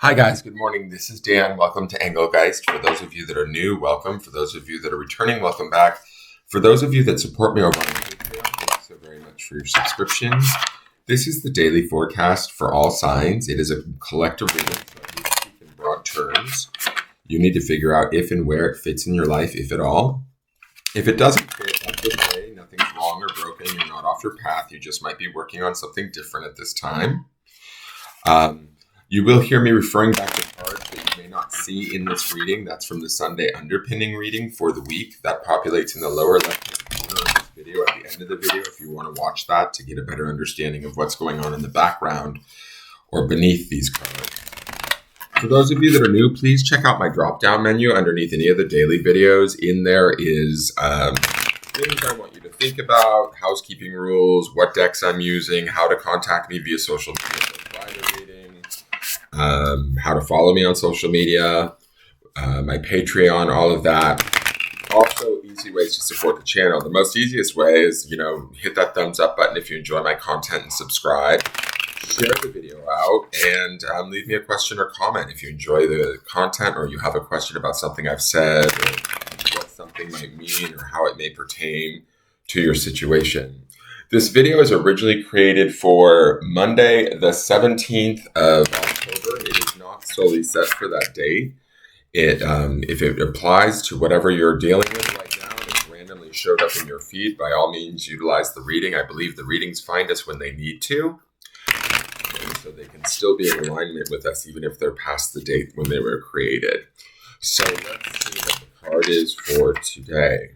Hi guys, good morning. This is Dan. Welcome to Engelgeist. For those of you that are new, welcome. For those of you that are returning, welcome back. For those of you that support me over on Patreon, thank you so very much for your subscriptions. This is the daily forecast for all signs. It is a collective reading, so I need to speak in broad terms. You need to figure out if and where it fits in your life, if at all. If it doesn't fit, that's okay. Nothing's wrong or broken. You're not off your path. You just might be working on something different at this time. You will hear me referring back to cards that you may not see in this reading. That's from the Sunday underpinning reading for the week. That populates in the lower left-hand corner of this video at the end of the video if you want to watch that to get a better understanding of what's going on in the background or beneath these cards. For those of you that are new, please check out my drop-down menu underneath any of the daily videos. In there is things I want you to think about, housekeeping rules, what decks I'm using, how to contact me via social media for a private reading, how to follow me on social media, my Patreon, all of that. Also, easy ways to support the channel. The most easiest way is, hit that thumbs up button if you enjoy my content and subscribe. Share the video out and leave me a question or comment if you enjoy the content or you have a question about something I've said or what something might mean or how it may pertain to your situation. This video is originally created for Monday, the 17th of October. It is not solely set for that date. If it applies to whatever you're dealing with right now and it randomly showed up in your feed, by all means, utilize the reading. I believe the readings find us when they need to. And so they can still be in alignment with us even if they're past the date when they were created. So let's see what the card is for today.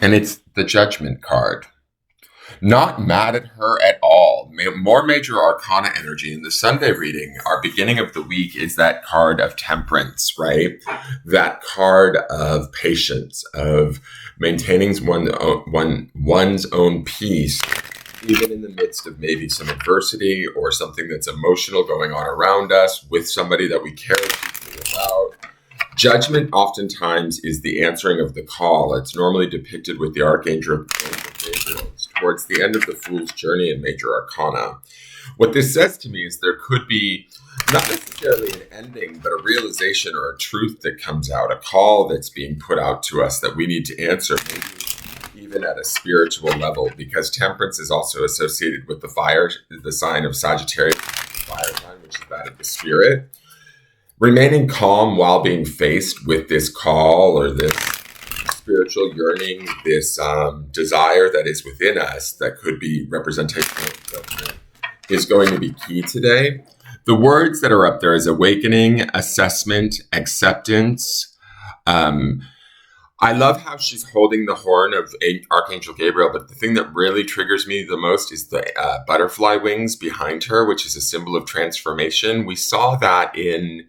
And it's the Judgment card. Not mad at her at all. More major arcana energy. In the Sunday reading, our beginning of the week is that card of temperance, right? That card of patience, of maintaining one's own peace, even in the midst of maybe some adversity or something that's emotional going on around us with somebody that we care deeply about. Judgment oftentimes is the answering of the call. It's normally depicted with the Archangel Gabriel. It's towards the end of the Fool's Journey in Major Arcana. What this says to me is there could be not necessarily an ending, but a realization or a truth that comes out, a call that's being put out to us that we need to answer, maybe even at a spiritual level, because temperance is also associated with the sign of Sagittarius, fire sign, which is that of the spirit. Remaining calm while being faced with this call or this spiritual yearning, this desire that is within us that could be representational of judgment is going to be key today. The words that are up there is awakening, assessment, acceptance. I love how she's holding the horn of Archangel Gabriel, but the thing that really triggers me the most is the butterfly wings behind her, which is a symbol of transformation. We saw that in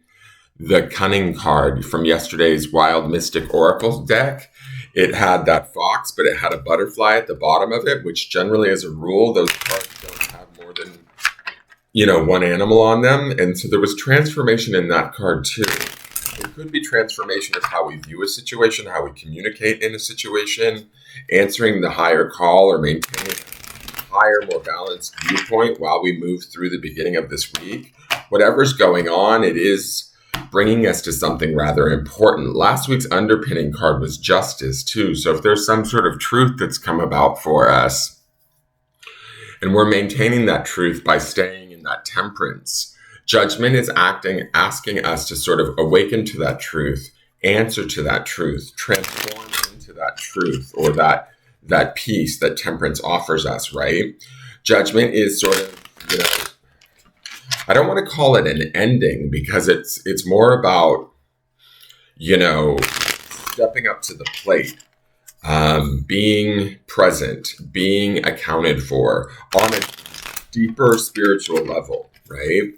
the Cunning card from yesterday's Wild Mystic Oracle deck. It had that fox, but it had a butterfly at the bottom of it, which generally, as a rule, those cards don't have more than, one animal on them. And so there was transformation in that card too. It could be transformation of how we view a situation, how we communicate in a situation, answering the higher call or maintaining a higher, more balanced viewpoint while we move through the beginning of this week. Whatever's going on, it is bringing us to something rather important. Last week's underpinning card was justice too. So if there's some sort of truth that's come about for us and we're maintaining that truth by staying in that temperance, judgment is asking us to sort of awaken to that truth, answer to that truth, transform into that truth or that peace that temperance offers us, right? Judgment is sort of, I don't want to call it an ending because it's more about, stepping up to the plate, being present, being accounted for on a deeper spiritual level, right?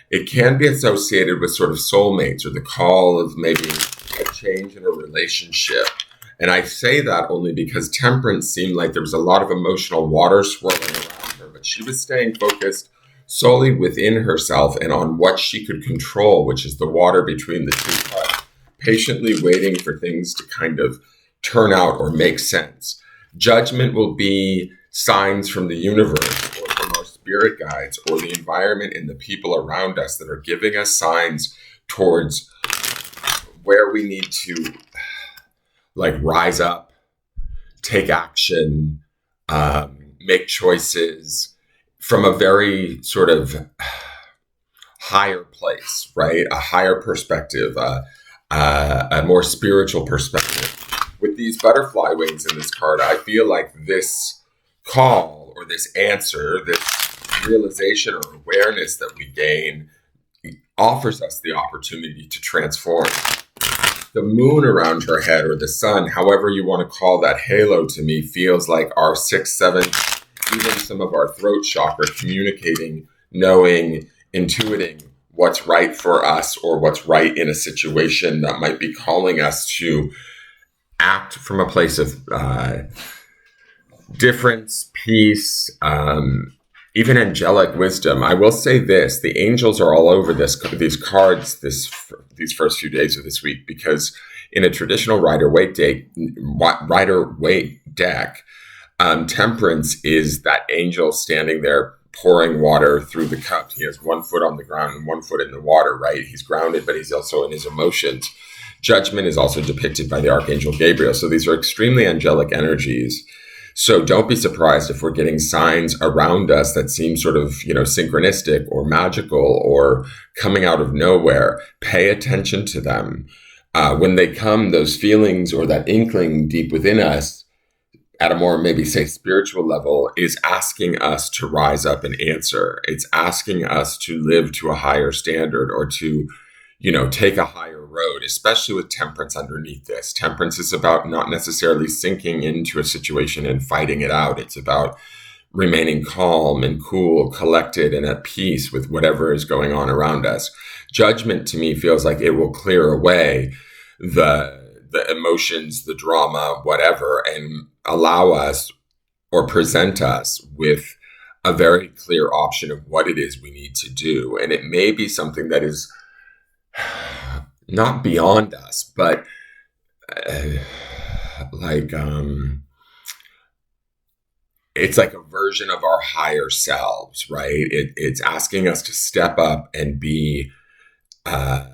It can be associated with sort of soulmates or the call of maybe a change in a relationship. And I say that only because temperance seemed like there was a lot of emotional water swirling around her, but she was staying focused solely within herself and on what she could control, which is the water between the two cups. patiently waiting for things to kind of turn out or make sense. Judgment will be signs from the universe or from our spirit guides or the environment and the people around us that are giving us signs towards where we need to like rise up, take action, make choices from a very sort of higher place, right? A higher perspective, a more spiritual perspective. With these butterfly wings in this card, I feel like this call or this answer, this realization or awareness that we gain offers us the opportunity to transform. The moon around her head or the sun, however you want to call that halo, to me feels like our 6th, 7th, even some of our throat chakra communicating, knowing, intuiting what's right for us or what's right in a situation that might be calling us to act from a place of difference, peace, even angelic wisdom. I will say this, the angels are all over these cards these first few days of this week, because in a traditional Rider-Waite deck, Temperance is that angel standing there pouring water through the cup. He has one foot on the ground and one foot in the water, right? He's grounded, but he's also in his emotions. Judgment is also depicted by the Archangel Gabriel. So these are extremely angelic energies. So don't be surprised if we're getting signs around us that seem sort of, synchronistic or magical or coming out of nowhere. Pay attention to them. When they come, those feelings or that inkling deep within us at a more maybe say spiritual level is asking us to rise up and answer. It's asking us to live to a higher standard or to take a higher road, especially with temperance underneath this. Temperance is about not necessarily sinking into a situation and fighting it out. It's about remaining calm and cool, collected, and at peace with whatever is going on around us. Judgment to me feels like it will clear away the emotions, the drama, whatever, and allow us or present us with a very clear option of what it is we need to do. And it may be something that is not beyond us, but it's like a version of our higher selves, right? It's asking us to step up and be a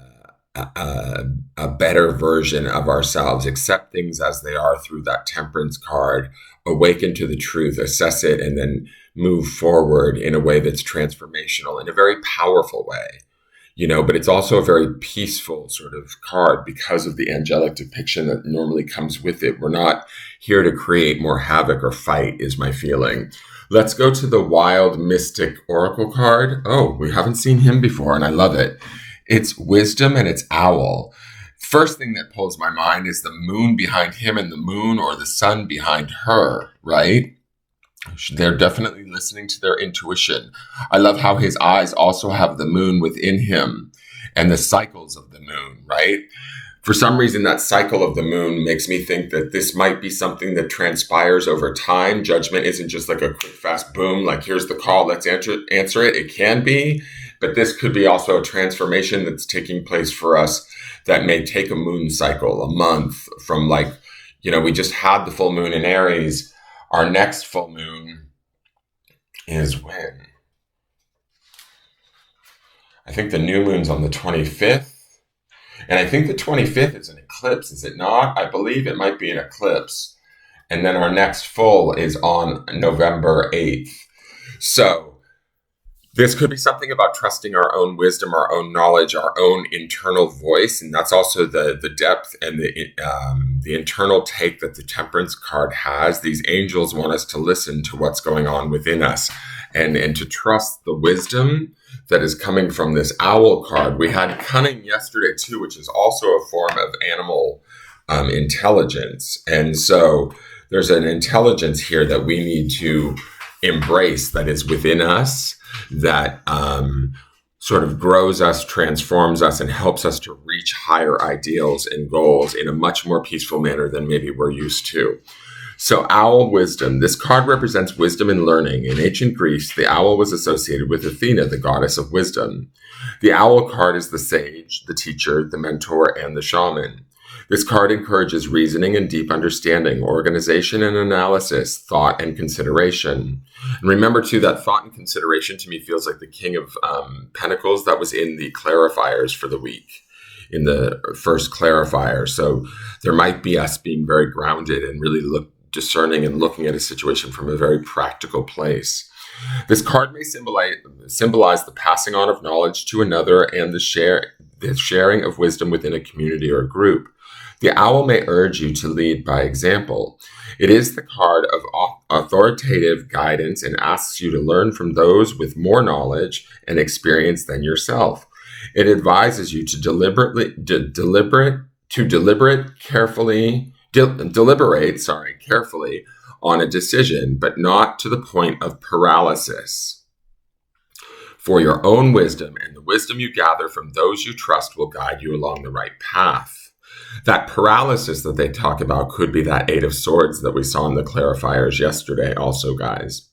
better version of ourselves, accept things as they are through that temperance card, awaken to the truth, assess it, and then move forward in a way that's transformational, in a very powerful way. But it's also a very peaceful sort of card because of the angelic depiction that normally comes with it. We're not here to create more havoc or fight, is my feeling. Let's go to the Wild Mystic Oracle card. Oh, we haven't seen him before, and I love it. It's Wisdom and it's Owl. First thing that pulls my mind is the moon behind him and the moon or the sun behind her, right? They're definitely listening to their intuition. I love how his eyes also have the moon within him and the cycles of the moon, right? For some reason, that cycle of the moon makes me think that this might be something that transpires over time. Judgment isn't just like a quick, fast boom, like here's the call, let's answer it. It can be, but this could be also a transformation that's taking place for us that may take a moon cycle, a month from we just had the full moon in Aries. Our next full moon is when? I think the new moon's on the 25th. And I think the 25th is an eclipse, is it not? I believe it might be an eclipse. And then our next full is on November 8th. So this could be something about trusting our own wisdom, our own knowledge, our own internal voice. And that's also the depth and the internal take that the Temperance card has. These angels want us to listen to what's going on within us and to trust the wisdom that is coming from this Owl card. We had Cunning yesterday too, which is also a form of animal intelligence. And so there's an intelligence here that we need to embrace that is within us, that sort of grows us, transforms us, and helps us to reach higher ideals and goals in a much more peaceful manner than maybe we're used to. So, owl wisdom. This card represents wisdom and learning. In ancient Greece, the owl was associated with Athena, the goddess of wisdom. The owl card is the sage, the teacher, the mentor, and the shaman. This card encourages reasoning and deep understanding, organization and analysis, thought and consideration. And remember, too, that thought and consideration to me feels like the King of Pentacles that was in the clarifiers for the week, in the first clarifier. So there might be us being very grounded and really discerning and looking at a situation from a very practical place. This card may symbolize the passing on of knowledge to another and the sharing of wisdom within a community or group. The owl may urge you to lead by example. It is the card of authoritative guidance and asks you to learn from those with more knowledge and experience than yourself. It advises you to deliberate carefully on a decision, but not to the point of paralysis. For your own wisdom and the wisdom you gather from those you trust will guide you along the right path. That paralysis that they talk about could be that Eight of Swords that we saw in the clarifiers yesterday also, guys.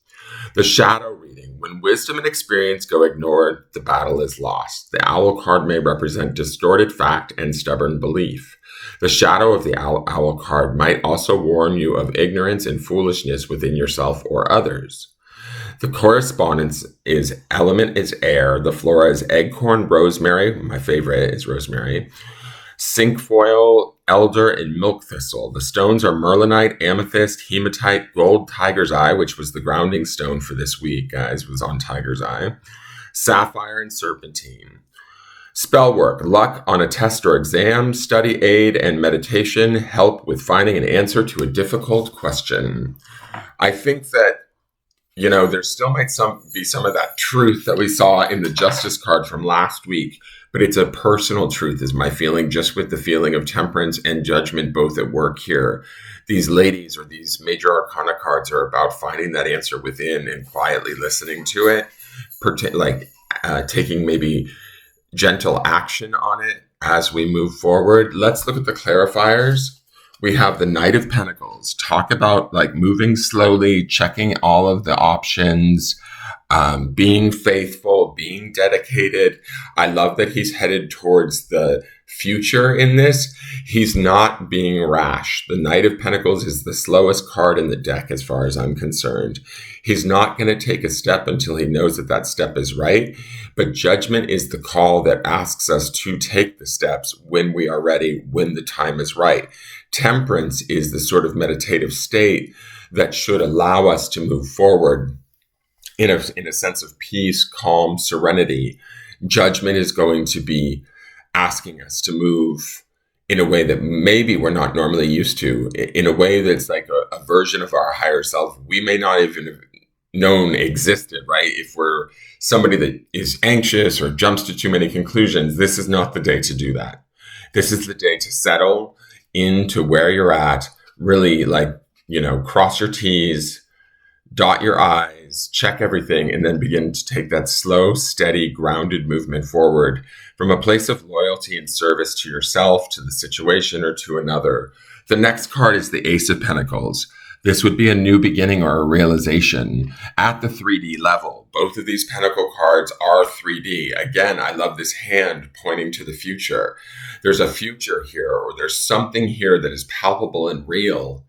The shadow reading. When wisdom and experience go ignored, the battle is lost. The owl card may represent distorted fact and stubborn belief. The shadow of the owl card might also warn you of ignorance and foolishness within yourself or others. The correspondence element is air. The flora is eggcorn, rosemary. My favorite is rosemary. Cinquefoil, elder, and milk thistle. The stones are merlinite, amethyst, hematite, gold, tiger's eye, which was the grounding stone for this week, guys, was on tiger's eye, sapphire, and serpentine. Spell work, luck on a test or exam, study aid, and meditation help with finding an answer to a difficult question. I think that, there still might be some of that truth that we saw in the Justice card from last week, but it's a personal truth, is my feeling, just with the feeling of temperance and judgment both at work here. These ladies or these major arcana cards are about finding that answer within and quietly listening to it, taking maybe gentle action on it as we move forward. Let's look at the clarifiers. We have the Knight of Pentacles. Talk about moving slowly, checking all of the options, being faithful, being dedicated. I love that he's headed towards the future in this. He's not being rash. The Knight of Pentacles is the slowest card in the deck as far as I'm concerned. He's not going to take a step until he knows that that step is right. But judgment is the call that asks us to take the steps when we are ready, when the time is right. Temperance is the sort of meditative state that should allow us to move forward in a sense of peace, calm, serenity. Judgment is going to be asking us to move in a way that maybe we're not normally used to, in a way that's like a version of our higher self we may not even have known existed, right? If we're somebody that is anxious or jumps to too many conclusions, this is not the day to do that. This is the day to settle into where you're at, really cross your T's, dot your I's, check everything, and then begin to take that slow, steady, grounded movement forward from a place of loyalty and service to yourself, to the situation, or to another. The next card is the Ace of Pentacles. This would be a new beginning or a realization at the 3D level. Both of these Pentacle cards are 3D. Again, I love this hand pointing to the future. There's a future here, or there's something here that is palpable and real,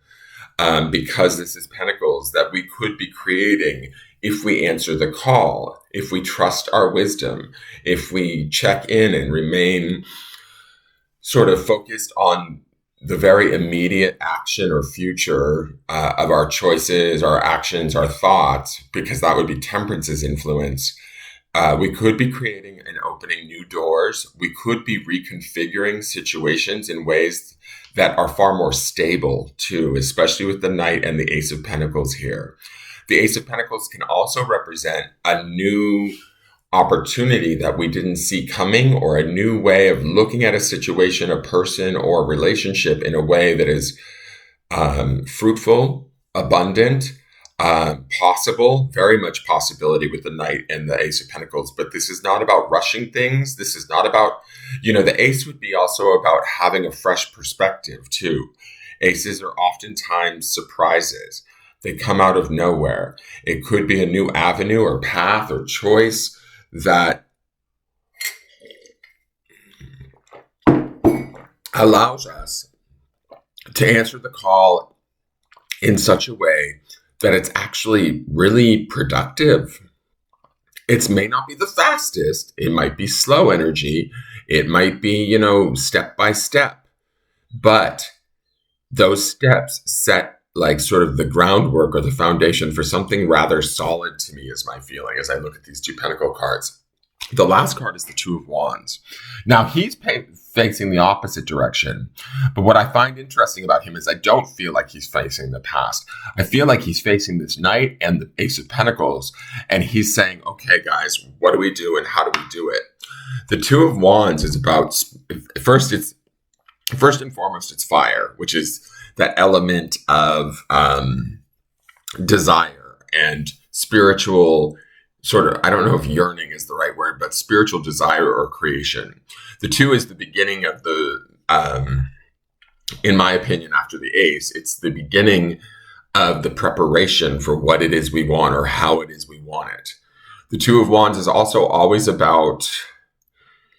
because this is Pentacles, that we could be creating if we answer the call, if we trust our wisdom, if we check in and remain sort of focused on the very immediate action or future of our choices, our actions, our thoughts, because that would be Temperance's influence. We could be creating and opening new doors. We could be reconfiguring situations in ways that are far more stable too, especially with the Knight and the Ace of Pentacles here. The Ace of Pentacles can also represent a new opportunity that we didn't see coming, or a new way of looking at a situation, a person, or a relationship in a way that is fruitful, abundant, possible, very much possibility with the Knight and the Ace of Pentacles. But this is not about rushing things. This is not about, the Ace would be also about having a fresh perspective too. Aces are oftentimes surprises. They come out of nowhere. It could be a new avenue or path or choice that allows us to answer the call in such a way that it's actually really productive. It may not be the fastest. It might be slow energy. It might be, step by step. But those steps set like sort of the groundwork or the foundation for something rather solid to me, is my feeling as I look at these two pentacle cards. The last card is the Two of Wands. Now, he's facing the opposite direction. But what I find interesting about him is I don't feel like he's facing the past. I feel like he's facing this Knight and the Ace of Pentacles. And he's saying, okay, guys, what do we do and how do we do it? The Two of Wands is about, first and foremost, it's fire, which is that element of desire and spiritual sort of, I don't know if yearning is the right word, but spiritual desire or creation. The two is the beginning of the, in my opinion, after the Ace, it's the beginning of the preparation for what it is we want or how it is we want it. The Two of Wands is also always about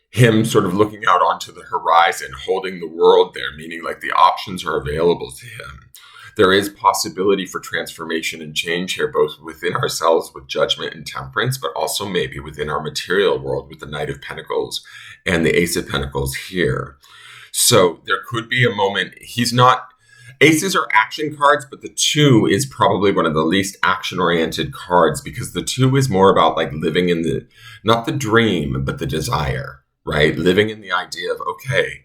him sort of looking out onto the horizon, holding the world there, meaning like the options are available to him. There is possibility for transformation and change here, both within ourselves with Judgment and Temperance, but also maybe within our material world with the Knight of Pentacles and the Ace of Pentacles here. So there could be a moment, Aces are action cards, but the Two is probably one of the least action-oriented cards because the Two is more about like living in not the dream, but the desire, right? Living in the idea of, okay,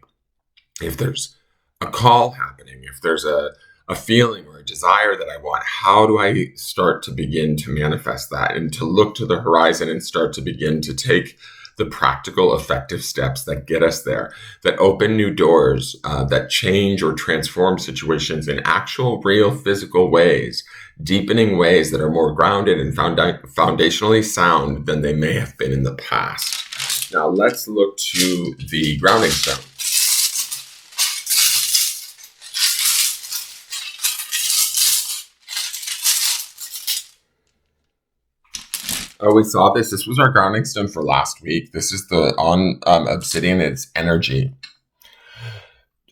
if there's a call happening, if there's a feeling or a desire that I want, how do I start to begin to manifest that and to look to the horizon and start to begin to take the practical, effective steps that get us there, that open new doors, that change or transform situations in actual, real, physical ways, deepening ways that are more grounded and foundationally sound than they may have been in the past. Now let's look to the grounding stone. Oh, we saw this. This was our grounding stone for last week. This is the obsidian. It's energy.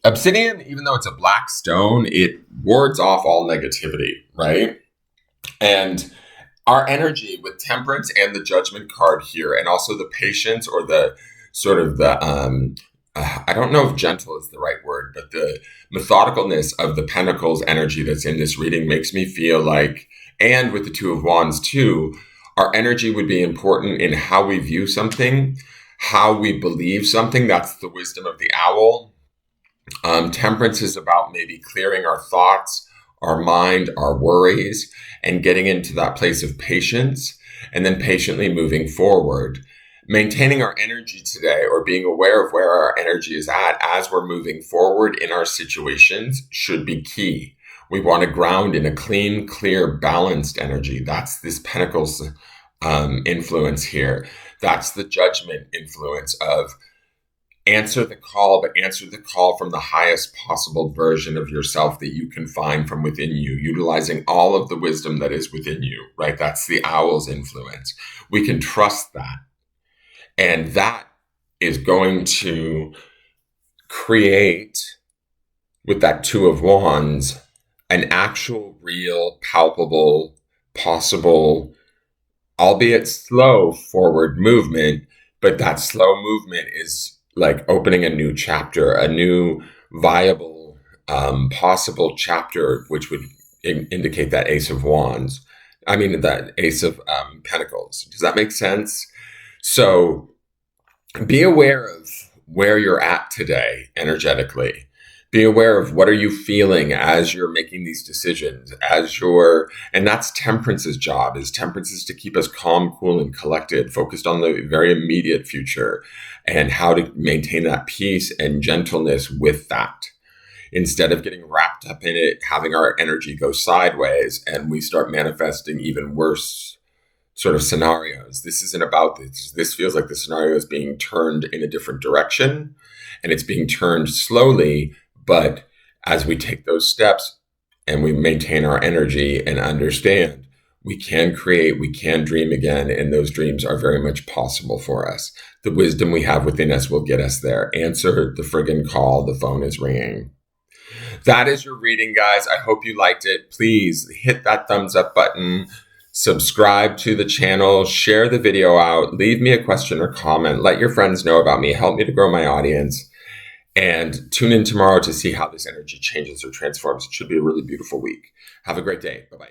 Obsidian, even though it's a black stone, it wards off all negativity, right? And our energy with Temperance and the Judgment card here, and also the patience or the sort of the, I don't know if gentle is the right word, but the methodicalness of the Pentacles energy that's in this reading makes me feel like, and with the Two of Wands too, our energy would be important in how we view something, how we believe something. That's the wisdom of the owl. Temperance is about maybe clearing our thoughts, our mind, our worries, and getting into that place of patience, and then patiently moving forward. Maintaining our energy today, or being aware of where our energy is at as we're moving forward in our situations, should be key. We want to ground in a clean, clear, balanced energy. That's this Pentacles influence here. That's the Judgment influence of answer the call, but answer the call from the highest possible version of yourself that you can find from within you, utilizing all of the wisdom that is within you, right? That's the owl's influence. We can trust that. And that is going to create, with that Two of Wands, an actual, real, palpable, possible, albeit slow forward movement, but that slow movement is like opening a new chapter, a new viable, possible chapter, which would indicate that Ace of Wands. I mean, that Ace of Pentacles. Does that make sense? So be aware of where you're at today energetically. Be aware of what are you feeling as you're making these decisions, and that's Temperance's job. Temperance is to keep us calm, cool, and collected, focused on the very immediate future and how to maintain that peace and gentleness with that. Instead of getting wrapped up in it, having our energy go sideways and we start manifesting even worse sort of scenarios. This isn't about this. This feels like the scenario is being turned in a different direction, and it's being turned slowly, but as we take those steps and we maintain our energy and understand we can create, we can dream again, and those dreams are very much possible for us. The wisdom we have within us will get us there. Answer the friggin' call. The phone is ringing. That is your reading, guys. I hope you liked it. Please hit that thumbs up button, subscribe to the channel, share the video out, leave me a question or comment, let your friends know about me, help me to grow my audience, and tune in tomorrow to see how this energy changes or transforms. It should be a really beautiful week. Have a great day. Bye-bye.